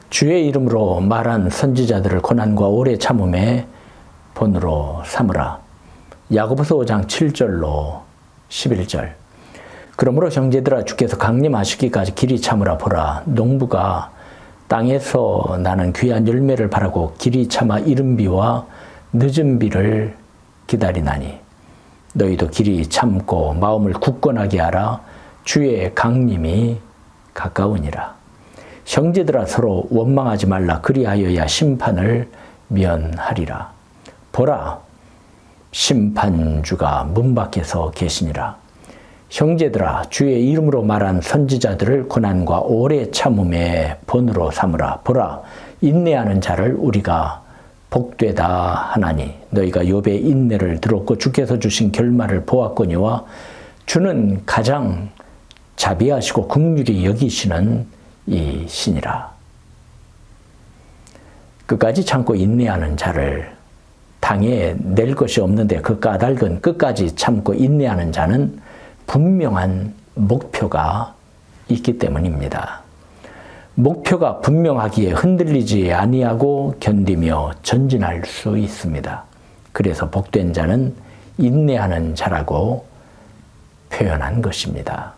주의 이름으로 말한 선지자들을 고난과 오래 참음에 본으로 삼으라. 야고보서 5장 7절로 11절. 그러므로 형제들아, 주께서 강림하시기까지 길이 참으라. 보라, 농부가 땅에서 나는 귀한 열매를 바라고 길이 참아 이른 비와 늦은 비를 기다리나니 너희도 길이 참고 마음을 굳건하게 하라. 주의 강림이 가까우니라. 형제들아, 서로 원망하지 말라. 그리하여야 심판을 면하리라. 보라, 심판주가 문 밖에서 계시니라. 형제들아, 주의 이름으로 말한 선지자들을 고난과 오래 참음에 본으로 삼으라. 보라, 인내하는 자를 우리가 복되다 하나니 너희가 욥의 인내를 들었고 주께서 주신 결말을 보았거니와 주는 가장 자비하시고 긍휼히 여기시는 이 신이라. 끝까지 참고 인내하는 자를, 당해 낼 것이 없는데 그 까닭은 끝까지 참고 인내하는 자는 분명한 목표가 있기 때문입니다. 목표가 분명하기에 흔들리지 아니하고 견디며 전진할 수 있습니다. 그래서 복된 자는 인내하는 자라고 표현한 것입니다.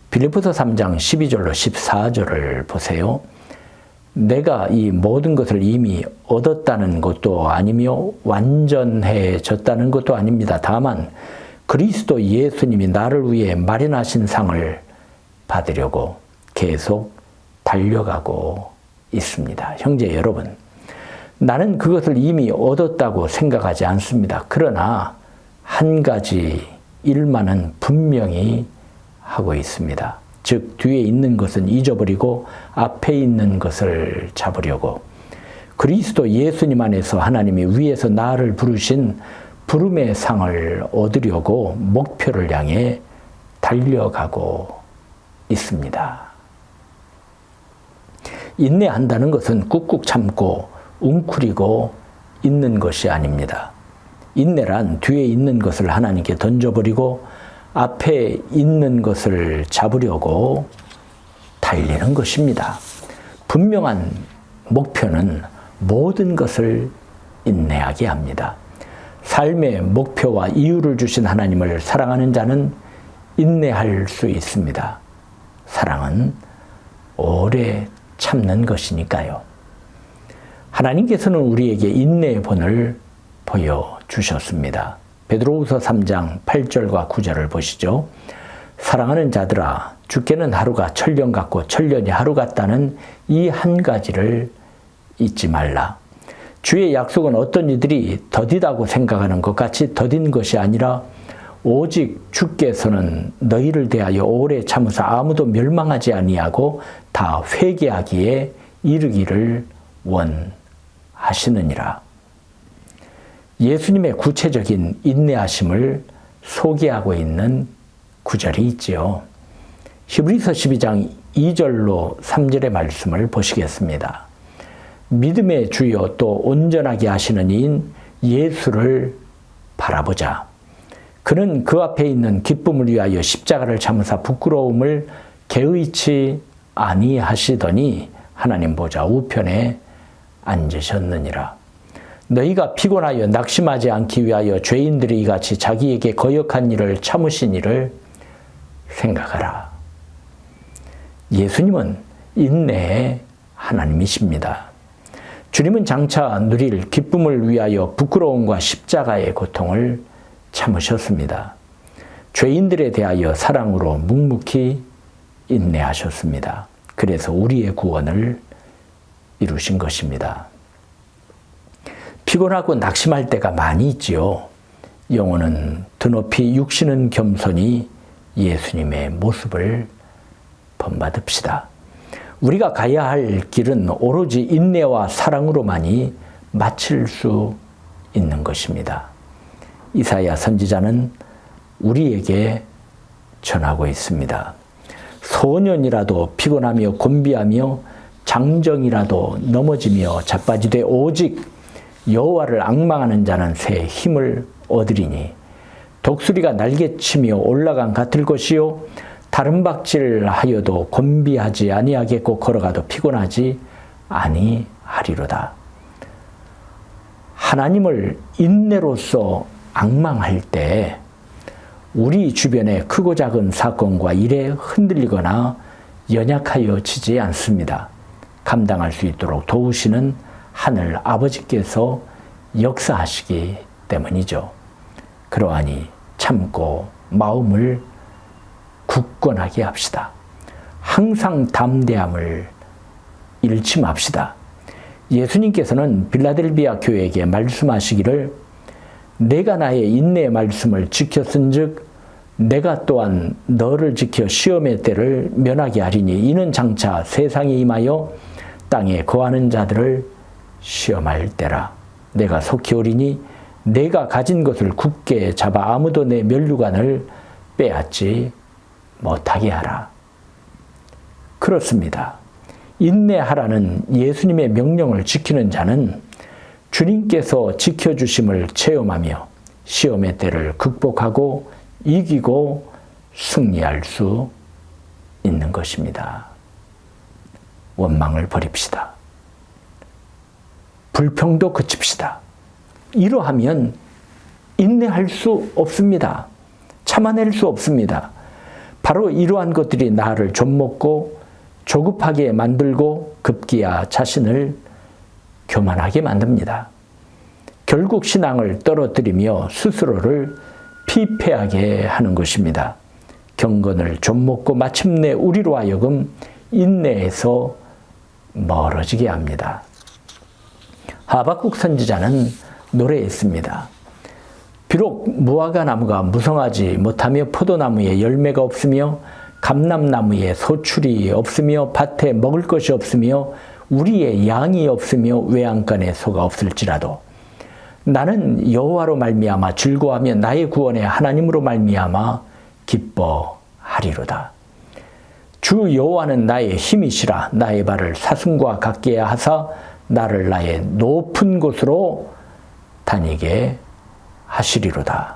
빌립보서 3장 12절로 14절을 보세요. 내가 이 모든 것을 이미 얻었다는 것도 아니며 완전해졌다는 것도 아닙니다. 다만 그리스도 예수님이 나를 위해 마련하신 상을 받으려고 계속 달려가고 있습니다. 형제 여러분, 나는 그것을 이미 얻었다고 생각하지 않습니다. 그러나 한 가지 일만은 분명히 하고 있습니다. 즉, 뒤에 있는 것은 잊어버리고 앞에 있는 것을 잡으려고 그리스도 예수님 안에서 하나님이 위에서 나를 부르신 부름의 상을 얻으려고 목표를 향해 달려가고 있습니다. 인내한다는 것은 꾹꾹 참고 웅크리고 있는 것이 아닙니다. 인내란 뒤에 있는 것을 하나님께 던져버리고 앞에 있는 것을 잡으려고 달리는 것입니다. 분명한 목표는 모든 것을 인내하게 합니다. 삶의 목표와 이유를 주신 하나님을 사랑하는 자는 인내할 수 있습니다. 사랑은 오래 참는 것이니까요. 하나님께서는 우리에게 인내의 본을 보여주셨습니다. 베드로후서 3장 8절과 9절을 보시죠. 사랑하는 자들아, 주께는 하루가 천년 같고 천년이 하루 같다는 이 한 가지를 잊지 말라. 주의 약속은 어떤 이들이 더디다고 생각하는 것 같이 더딘 것이 아니라 오직 주께서는 너희를 대하여 오래 참으사 아무도 멸망하지 아니하고 다 회개하기에 이르기를 원하시느니라. 예수님의 구체적인 인내하심을 소개하고 있는 구절이 있지요. 히브리서 12장 2절로 3절의 말씀을 보시겠습니다. 믿음의 주요 또 온전하게 하시는 이인 예수를 바라보자. 그는 그 앞에 있는 기쁨을 위하여 십자가를 참으사 부끄러움을 개의치 아니하시더니 하나님 보좌 우편에 앉으셨느니라. 너희가 피곤하여 낙심하지 않기 위하여 죄인들이 이같이 자기에게 거역한 일을 참으신 일을 생각하라. 예수님은 인내의 하나님이십니다. 주님은 장차 누릴 기쁨을 위하여 부끄러움과 십자가의 고통을 참으셨습니다. 죄인들에 대하여 사랑으로 묵묵히 인내하셨습니다. 그래서 우리의 구원을 이루신 것입니다. 피곤하고 낙심할 때가 많이 있지요. 영혼은 드높이 육신은 겸손히 예수님의 모습을 본받읍시다. 우리가 가야 할 길은 오로지 인내와 사랑으로만이 마칠 수 있는 것입니다. 이사야 선지자는 우리에게 전하고 있습니다. 소년이라도 피곤하며 곤비하며 장정이라도 넘어지며 자빠지되 오직 여호와를 앙망하는 자는 새 힘을 얻으리니 독수리가 날개치며 올라간 같을 것이요 다른 박질하여도 곤비하지 아니하겠고 걸어가도 피곤하지 아니하리로다. 하나님을 인내로서 앙망할 때 우리 주변의 크고 작은 사건과 일에 흔들리거나 연약하여 지지 않습니다. 감당할 수 있도록 도우시는 하늘 아버지께서 역사하시기 때문이죠. 그러하니 참고 마음을 굳건하게 합시다. 항상 담대함을 잃지 맙시다. 예수님께서는 빌라델비아 교회에게 말씀하시기를 내가 나의 인내의 말씀을 지켰은즉 내가 또한 너를 지켜 시험의 때를 면하게 하리니 이는 장차 세상에 임하여 땅에 거하는 자들을 시험할 때라. 내가 속히 오리니 내가 가진 것을 굳게 잡아 아무도 내 면류관을 빼앗지 못하게 하라. 그렇습니다. 인내하라는 예수님의 명령을 지키는 자는 주님께서 지켜주심을 체험하며 시험의 때를 극복하고 이기고 승리할 수 있는 것입니다. 원망을 버립시다. 불평도 그칩시다. 이러하면 인내할 수 없습니다. 참아낼 수 없습니다. 바로 이러한 것들이 나를 좀먹고 조급하게 만들고 급기야 자신을 교만하게 만듭니다. 결국 신앙을 떨어뜨리며 스스로를 피폐하게 하는 것입니다. 경건을 좀먹고 마침내 우리로 하여금 인내에서 멀어지게 합니다. 하박국 선지자는 노래했습니다. 비록 무화과 나무가 무성하지 못하며 포도나무에 열매가 없으며 감람나무에 소출이 없으며 밭에 먹을 것이 없으며 우리의 양이 없으며 외양간에 소가 없을지라도 나는 여호와로 말미암아 즐거워하며 나의 구원의 하나님으로 말미암아 기뻐하리로다. 주 여호와는 나의 힘이시라. 나의 발을 사슴과 같게 하사 나를 나의 높은 곳으로 다니게 하시리로다.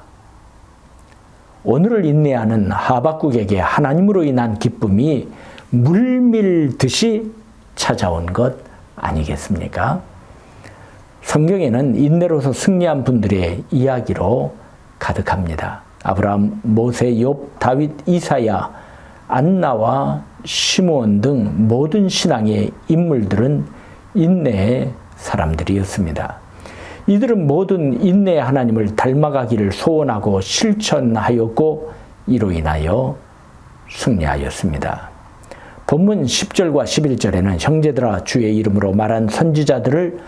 오늘을 인내하는 하박국에게 하나님으로 인한 기쁨이 물밀듯이 찾아온 것 아니겠습니까? 성경에는 인내로서 승리한 분들의 이야기로 가득합니다. 아브라함, 모세, 욥, 다윗, 이사야, 안나와 시므온 등 모든 신앙의 인물들은 인내의 사람들이었습니다. 이들은 모든 인내의 하나님을 닮아가기를 소원하고 실천하였고 이로 인하여 승리하였습니다. 본문 10절과 11절에는 형제들아 주의 이름으로 말한 선지자들을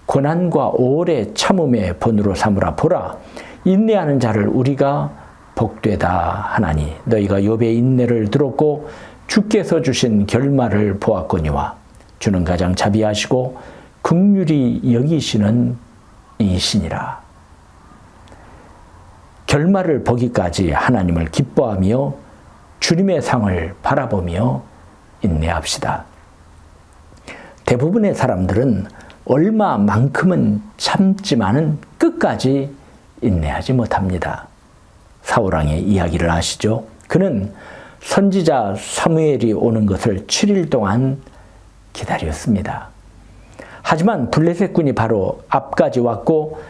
고난과 오래 참음의 본으로 삼으라. 보라, 인내하는 자를 우리가 복되다 하나니 너희가 욥의 인내를 들었고 주께서 주신 결말을 보았거니와 주는 가장 자비하시고 긍휼히 여기시는 이시니라. 결말을 보기까지 하나님을 기뻐하며 주님의 상을 바라보며 인내합시다. 대부분의 사람들은 얼마만큼은 참지만은 끝까지 인내하지 못합니다. 사울왕의 이야기를 아시죠? 그는 선지자 사무엘이 오는 것을 7일 동안 기다렸습니다. 하지만 블레셋군이 바로 앞까지 왔고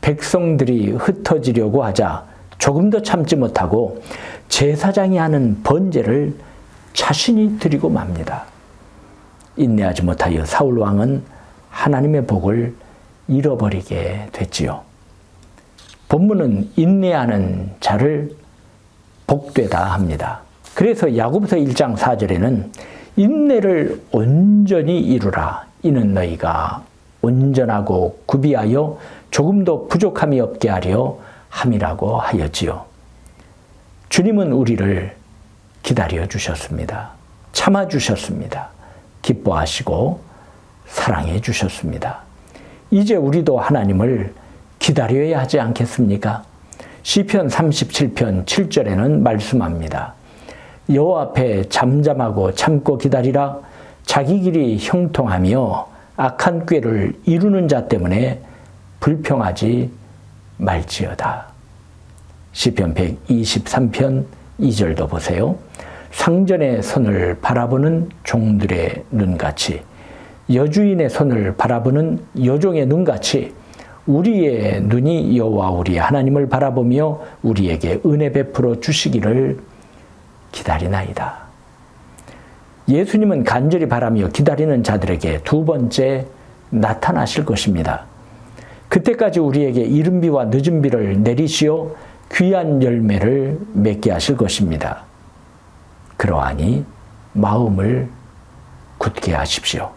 백성들이 흩어지려고 하자 조금도 참지 못하고 제사장이 하는 번제를 자신이 드리고 맙니다. 인내하지 못하여 사울왕은 하나님의 복을 잃어버리게 됐지요. 본문은 인내하는 자를 복되다 합니다. 그래서 야고보서 1장 4절에는 인내를 온전히 이루라. 이는 너희가 온전하고 구비하여 조금도 부족함이 없게 하려 함이라고 하였지요. 주님은 우리를 기다려 주셨습니다. 참아 주셨습니다. 기뻐하시고 사랑해 주셨습니다. 이제 우리도 하나님을 기다려야 하지 않겠습니까? 시편 37편 7절에는 말씀합니다. 여호와 앞에 잠잠하고 참고 기다리라. 자기 길이 형통하며 악한 꾀를 이루는 자 때문에 불평하지 말지어다. 시편 123편 2절도 보세요. 상전의 손을 바라보는 종들의 눈같이, 여주인의 손을 바라보는 여종의 눈같이 우리의 눈이 여호와 우리 하나님을 바라보며 우리에게 은혜 베풀어 주시기를 기다리나이다. 예수님은 간절히 바라며 기다리는 자들에게 두 번째 나타나실 것입니다. 그때까지 우리에게 이른 비와 늦은 비를 내리시어 귀한 열매를 맺게 하실 것입니다. 그러하니 마음을 굳게 하십시오.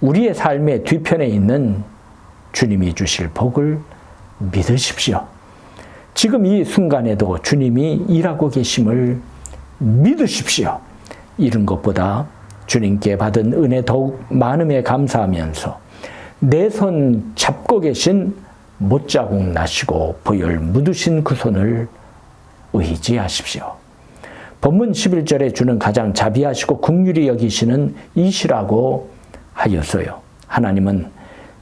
우리의 삶의 뒤편에 있는 주님이 주실 복을 믿으십시오. 지금 이 순간에도 주님이 일하고 계심을 믿으십시오. 이런 것보다 주님께 받은 은혜 더욱 많음에 감사하면서 내 손 잡고 계신 못자국 나시고 보혈 묻으신 그 손을 의지하십시오. 본문 11절에 주는 가장 자비하시고 긍휼히 여기시는 이시라고 하였어요. 하나님은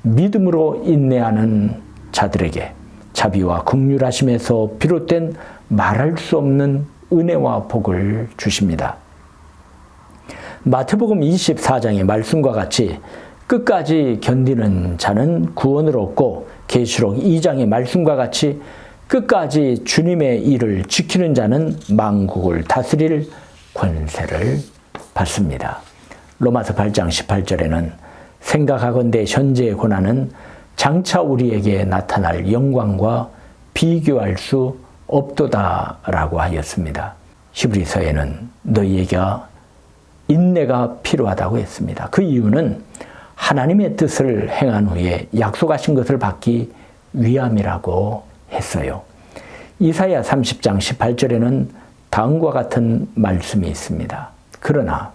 믿음으로 인내하는 자들에게 자비와 긍휼하심에서 비롯된 말할 수 없는 은혜와 복을 주십니다. 마태복음 24장의 말씀과 같이 끝까지 견디는 자는 구원을 얻고 계시록 2장의 말씀과 같이 끝까지 주님의 일을 지키는 자는 만국을 다스릴 권세를 받습니다. 로마서 8장 18절에는 생각하건대 현재의 고난은 장차 우리에게 나타날 영광과 비교할 수 없도다라고 하였습니다. 히브리서에는 너희에게 인내가 필요하다고 했습니다. 그 이유는 하나님의 뜻을 행한 후에 약속하신 것을 받기 위함이라고 했어요. 이사야 30장 18절에는 다음과 같은 말씀이 있습니다. 그러나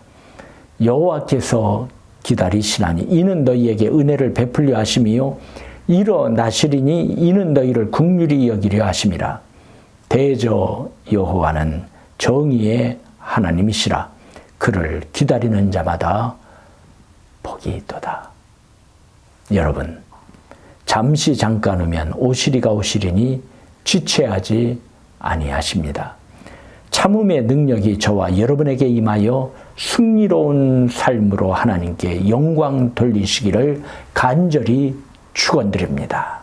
여호와께서 기다리시나니 이는 너희에게 은혜를 베풀려 하심이요 일어나시리니 이는 너희를 긍휼히 여기려 하심이라. 대저 여호와는 정의의 하나님이시라. 그를 기다리는 자마다 복이 있도다. 여러분, 잠시 잠깐 후면 오시리가 오시리니 지체하지 아니하십니다. 참음의 능력이 저와 여러분에게 임하여 승리로운 삶으로 하나님께 영광 돌리시기를 간절히 축원드립니다.